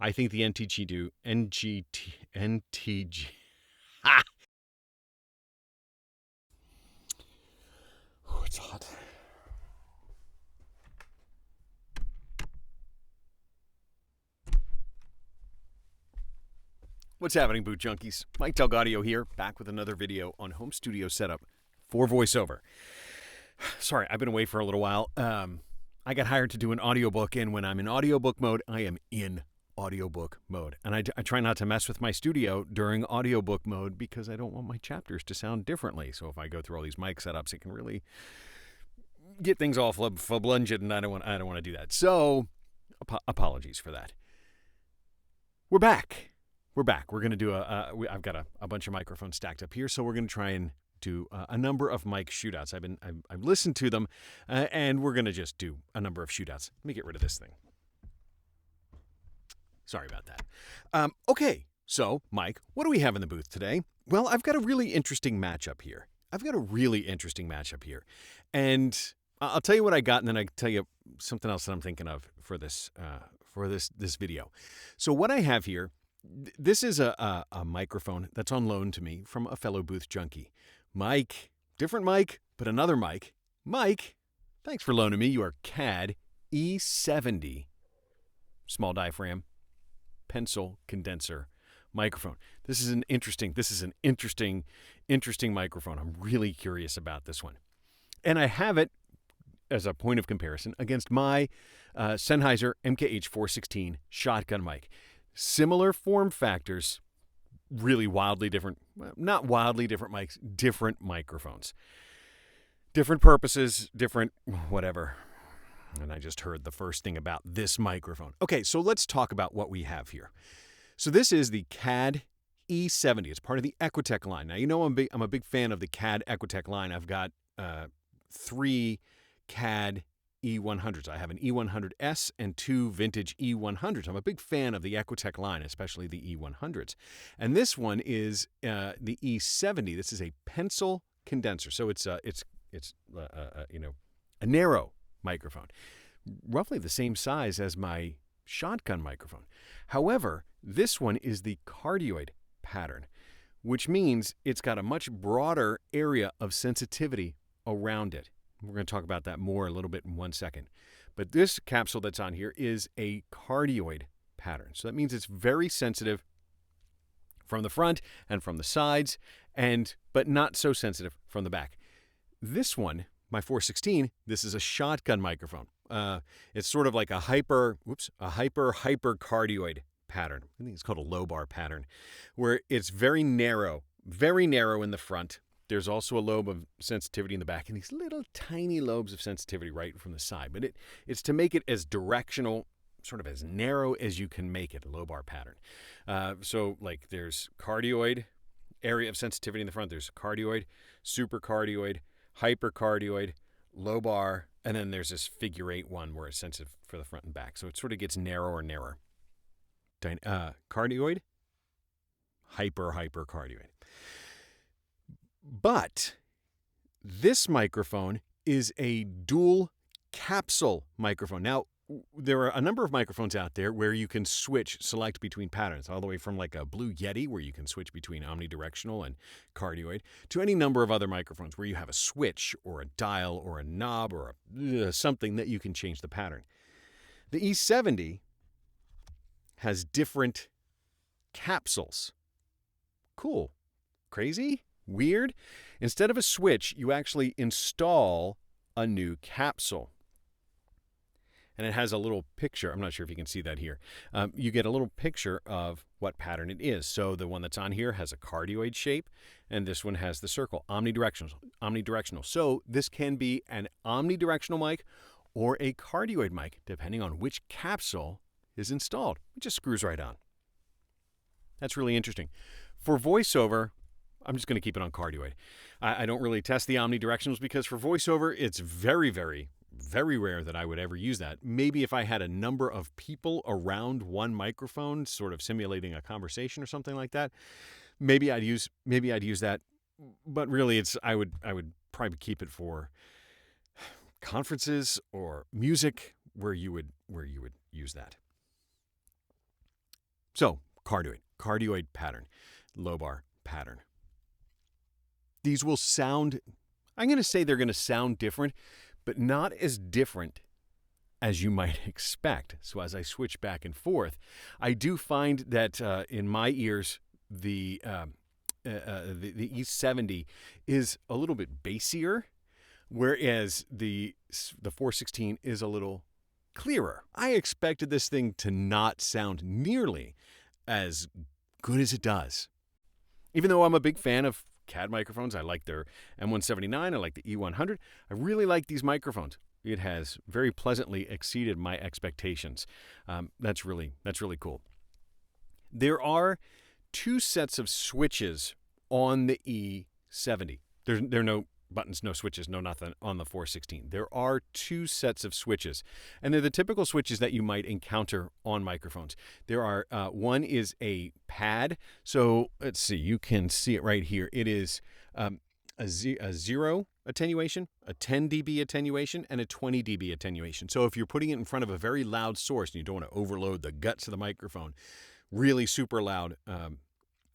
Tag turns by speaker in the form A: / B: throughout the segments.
A: I think the NTG. Ah! Oh, it's hot. What's happening, Boot Junkies? Mike Delgadio here, back with another video on home studio setup for voiceover. Sorry, I've been away for a little while. I got hired to do an audiobook, and when I'm in audiobook mode, I am in audiobook mode. And I try not to mess with my studio during audiobook mode because I don't want my chapters to sound differently. So if I go through all these mic setups, it can really get things all flubblunged, and I don't want to do that. So apologies for that. We're back. We're going to do I've got a bunch of microphones stacked up here, so we're going to try and do a number of mic shootouts. I've listened to them, and we're going to just do a number of shootouts. Let me get rid of this thing. Sorry about that. Okay, so Mike, what do we have in the booth today? Well, I've got a really interesting matchup here. And I'll tell you what I got, and then I tell you something else that I'm thinking of for this video. So what I have here, this is a microphone that's on loan to me from a fellow booth junkie. Mike, different mic, but another mic. Mike, thanks for loaning me your CAD E70 small diaphragm pencil condenser microphone. This is an interesting microphone. I'm really curious about this one. And I have it as a point of comparison against my Sennheiser MKH416 shotgun mic. Similar form factors, really wildly different, not wildly different mics, different microphones. Different purposes, different whatever. And I just heard the first thing about this microphone. Okay, so let's talk about what we have here. So this is the CAD E70. It's part of the Equitech line. Now, you know I'm a big fan of the CAD Equitech line. I've got 3 CAD E100s. I have an E100S and 2 vintage E100s. I'm a big fan of the Equitech line, especially the E100s. And this one is the E70. This is a pencil condenser. So it's a narrow microphone, roughly the same size as my shotgun microphone. However, this one is the cardioid pattern, which means it's got a much broader area of sensitivity around it. We're going to talk about that more a little bit in 1 second. But this capsule that's on here is a cardioid pattern. So that means it's very sensitive from the front and from the sides, but not so sensitive from the back. This one, my 416, this is a shotgun microphone. It's sort of like a hyper cardioid pattern. I think it's called a low bar pattern, where it's very narrow in the front. There's also a lobe of sensitivity in the back, and these little tiny lobes of sensitivity right from the side. But it's to make it as directional, sort of as narrow as you can make it, a low bar pattern. So like there's cardioid, area of sensitivity in the front. There's cardioid, supercardioid, hypercardioid, low bar, and then there's this figure 8 one where it's sensitive for the front and back. So it sort of gets narrower and narrower. Cardioid, hypercardioid. But this microphone is a dual capsule microphone. Now, there are a number of microphones out there where you can select between patterns, all the way from like a Blue Yeti, where you can switch between omnidirectional and cardioid, to any number of other microphones where you have a switch or a dial or a knob or something that you can change the pattern. The E70 has different capsules. Cool. Crazy? Weird? Instead of a switch, you actually install a new capsule. And it has a little picture. I'm not sure if you can see that here. You get a little picture of what pattern it is. So the one that's on here has a cardioid shape, and this one has the circle, omnidirectional. So this can be an omnidirectional mic or a cardioid mic, depending on which capsule is installed. It just screws right on. That's really interesting. For voiceover, I'm just going to keep it on cardioid. I don't really test the omnidirectionals because for voiceover, it's very, very, very rare that I would ever use that. Maybe if I had a number of people around one microphone, sort of simulating a conversation or something like that, maybe I'd use that. But really, I would probably keep it for conferences or music where you would use that. cardioid pattern, lobar pattern. These will sound, I'm going to say they're going to sound different, but not as different as you might expect. So as I switch back and forth, I do find that in my ears, the E70 is a little bit bassier, whereas the 416 is a little clearer. I expected this thing to not sound nearly as good as it does. Even though I'm a big fan of CAD microphones, I like their M179, I like the E100, I really like these microphones. It has very pleasantly exceeded my expectations. That's really cool. There are 2 sets of switches on the E70. There are no buttons, no switches, no nothing on the 416. There are 2 sets of switches, and they're the typical switches that you might encounter on microphones. There are one is a pad. So let's see, you can see it right here. It is a 0 attenuation, a 10 dB attenuation, and a 20 dB attenuation. So if you're putting it in front of a very loud source and you don't want to overload the guts of the microphone, really super loud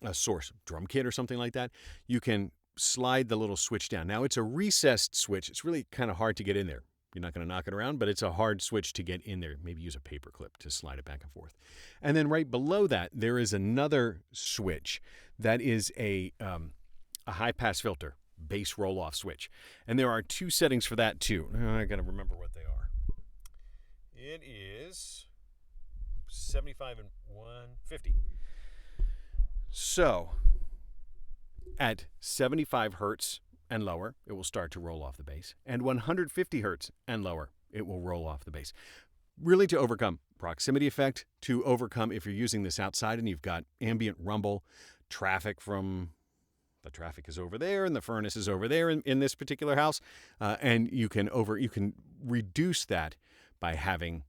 A: a source, drum kit or something like that, you can slide the little switch down. Now it's a recessed switch. It's really kind of hard to get in there. You're not going to knock it around, but it's a hard switch to get in there. Maybe use a paper clip to slide it back and forth. And then right below that, there is another switch that is a high pass filter, bass roll off switch. And there are 2 settings for that too. I got to remember what they are. It is 75 and 150. So at 75 hertz and lower, it will start to roll off the bass. And 150 hertz and lower, it will roll off the bass. Really to overcome proximity effect, to overcome if you're using this outside and you've got ambient rumble, traffic from the traffic is over there and the furnace is over there in this particular house, and you can reduce that by having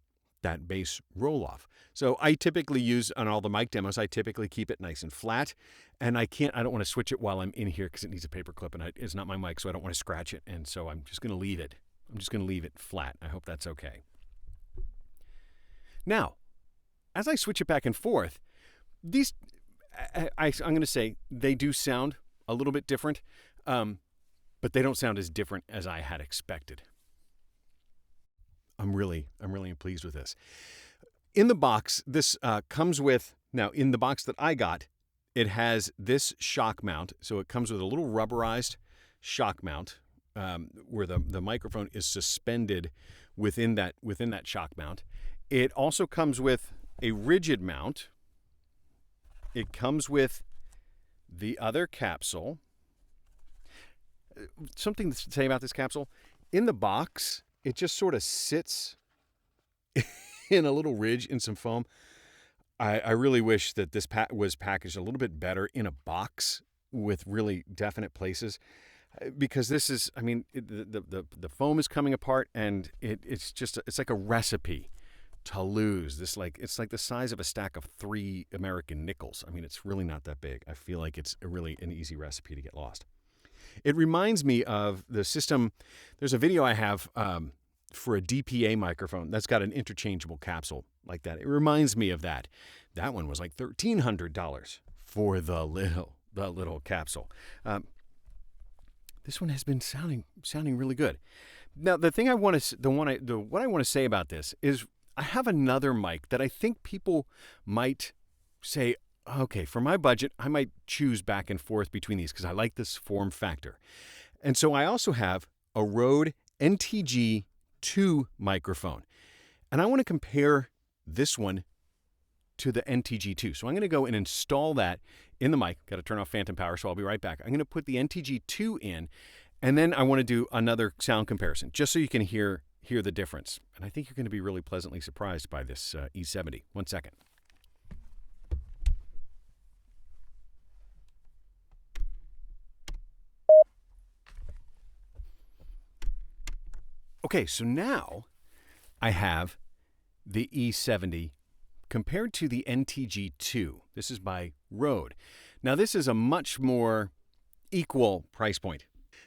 A: that bass roll off. So I typically use, on all the mic demos, I typically keep it nice and flat, and I don't want to switch it while I'm in here because it needs a paper clip and it's not my mic, so I don't want to scratch it, and so I'm just going to leave it. I'm just going to leave it flat. I hope that's okay. Now, as I switch it back and forth, these, I'm going to say they do sound a little bit different, but they don't sound as different as I had expected. I'm really pleased with this. In the box, this comes with, now in the box that I got, it has this shock mount. So it comes with a little rubberized shock mount where the microphone is suspended within that shock mount. It also comes with a rigid mount. It comes with the other capsule. Something to say about this capsule. In the box, it just sort of sits in a little ridge in some foam. I really wish that this was packaged a little bit better in a box with really definite places, because this is, I mean, the foam is coming apart, and it's like a recipe to lose this. It's like the size of a stack of 3 American nickels. I mean, it's really not that big. I feel like it's really an easy recipe to get lost. It reminds me of the system. There's a video I have for a DPA microphone that's got an interchangeable capsule like that. It reminds me of that. That one was like $1,300 for the little capsule. This one has been sounding really good. Now, the thing what I want to say about this is I have another mic that I think people might say, okay, for my budget, I might choose back and forth between these because I like this form factor. And so I also have a Rode NTG2 microphone. And I want to compare this one to the NTG2. So I'm going to go and install that in the mic. Got to turn off phantom power, so I'll be right back. I'm going to put the NTG2 in, and then I want to do another sound comparison, just so you can hear the difference. And I think you're going to be really pleasantly surprised by this E70. 1 second. Okay, so now I have the E70 compared to the NTG2. This is by Rode. Now this is a much more equal price point.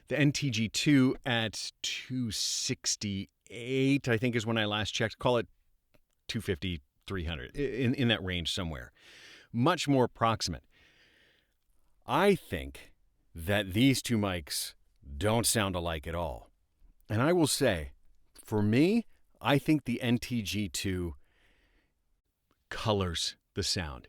A: The NTG2 at $268, I think, is when I last checked. Call it $250, $300, in that range somewhere. much more proximate. I think that these two mics don't sound alike at all. And I will say, for me, I think the NTG2 colors the sound.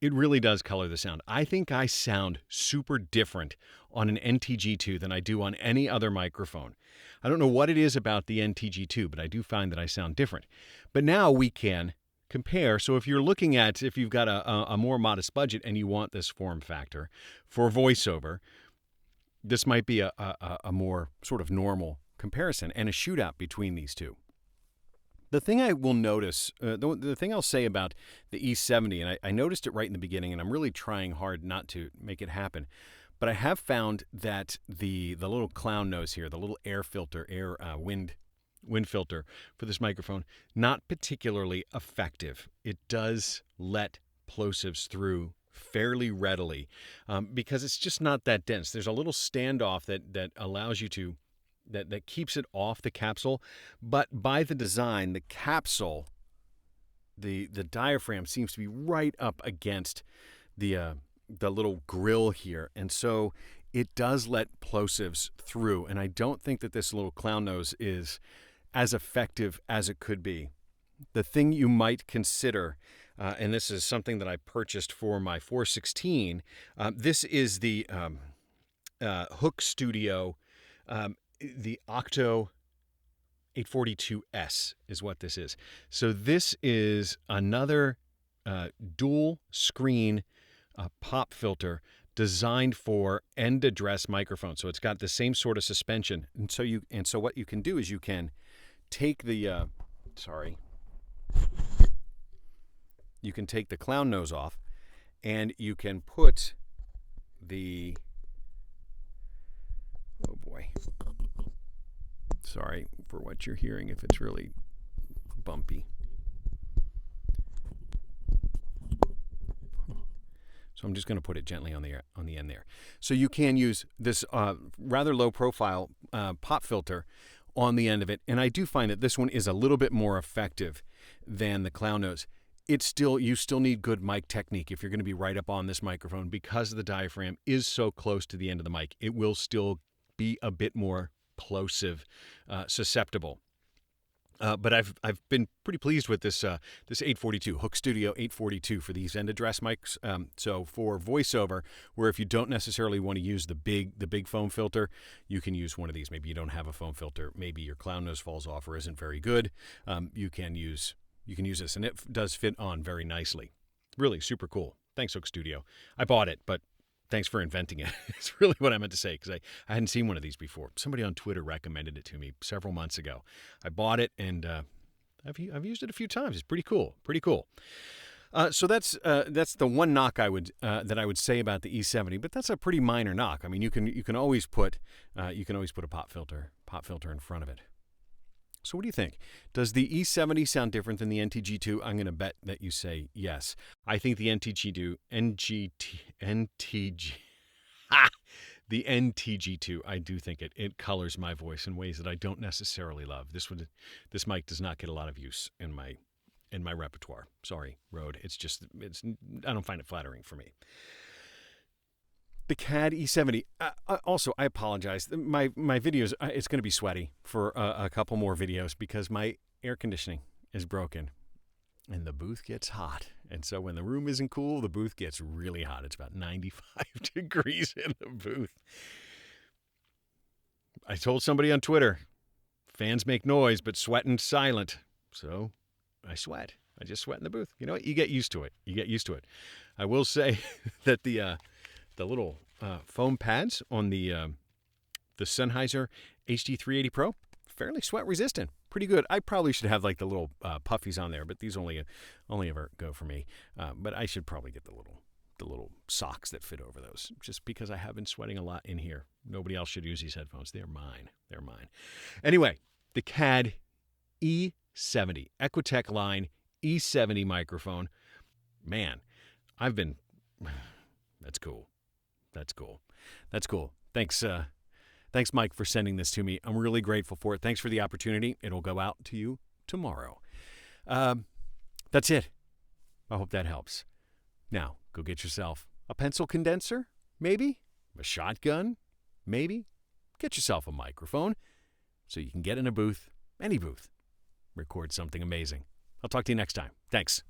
A: It really does color the sound. I think I sound super different on an NTG2 than I do on any other microphone. I don't know what it is about the NTG2, but I do find that I sound different. But now we can compare. So if you've got a more modest budget and you want this form factor for voiceover, this might be a more sort of normal comparison and a shootout between these two. The thing I will notice, the thing I'll say about the E70, and I noticed it right in the beginning, and I'm really trying hard not to make it happen, but I have found that the little clown nose here, the little air filter, wind filter for this microphone, not particularly effective. It does let plosives through fairly readily because it's just not that dense. There's a little standoff that allows you to that keeps it off the capsule, but by the design, the capsule, the diaphragm seems to be right up against the little grill here, and so it does let plosives through. And I don't think that this little clown nose is as effective as it could be. The thing you might consider, and this is something that I purchased for my 416, this is the Hook Studio. The Octo 842S is what this is. So this is another dual screen pop filter designed for end address microphones. So it's got the same sort of suspension. And so what you can do is you can take the you can take the clown nose off, and you can put the sorry for what you're hearing if it's really bumpy. So I'm just going to put it gently on the end there. So you can use this rather low profile pop filter on the end of it, and I do find that this one is a little bit more effective than the clown nose. You still need good mic technique if you're going to be right up on this microphone, because the diaphragm is so close to the end of the mic. It will still be a bit more plosive, susceptible. But I've been pretty pleased with this 842 Hook Studio 842 for these end address mics. So for voiceover, where if you don't necessarily want to use the big foam filter, you can use one of these. Maybe you don't have a foam filter. Maybe your clown nose falls off or isn't very good. You can use this, and it does fit on very nicely. Really super cool. Thanks, Hook Studio. I bought it, but thanks for inventing it. It's really what I meant to say, because I hadn't seen one of these before. Somebody on Twitter recommended it to me several months ago. I bought it, and I've used it a few times. It's pretty cool. Pretty cool. So that's the one knock that I would say about the E70, but that's a pretty minor knock. I mean, you can always put a pop filter in front of it. So what do you think? Does the E70 sound different than the NTG2? I'm going to bet that you say yes. I think the the NTG2, I do think it colors my voice in ways that I don't necessarily love. This mic does not get a lot of use in my repertoire. Sorry, Rode. I don't find it flattering for me. The CAD E70. Also, I apologize. My videos, it's going to be sweaty for a couple more videos because my air conditioning is broken and the booth gets hot. And so when the room isn't cool, the booth gets really hot. It's about 95 degrees in the booth. I told somebody on Twitter, fans make noise, but sweating silent. So I sweat. I just sweat in the booth. You know what? You get used to it. I will say that the little foam pads on the Sennheiser HD380 Pro, fairly sweat resistant, pretty good. I probably should have like the little puffies on there, but these only ever go for me. But I should probably get the little socks that fit over those, just because I have been sweating a lot in here. Nobody else should use these headphones. They're mine. Anyway, the CAD E70 Equitech line E70 microphone. Man, that's cool. Thanks, Mike, for sending this to me. I'm really grateful for it. Thanks for the opportunity. It'll go out to you tomorrow. That's it. I hope that helps. Now, go get yourself a pencil condenser, maybe, a shotgun, maybe. Get yourself a microphone so you can get in a booth, any booth, record something amazing. I'll talk to you next time. Thanks.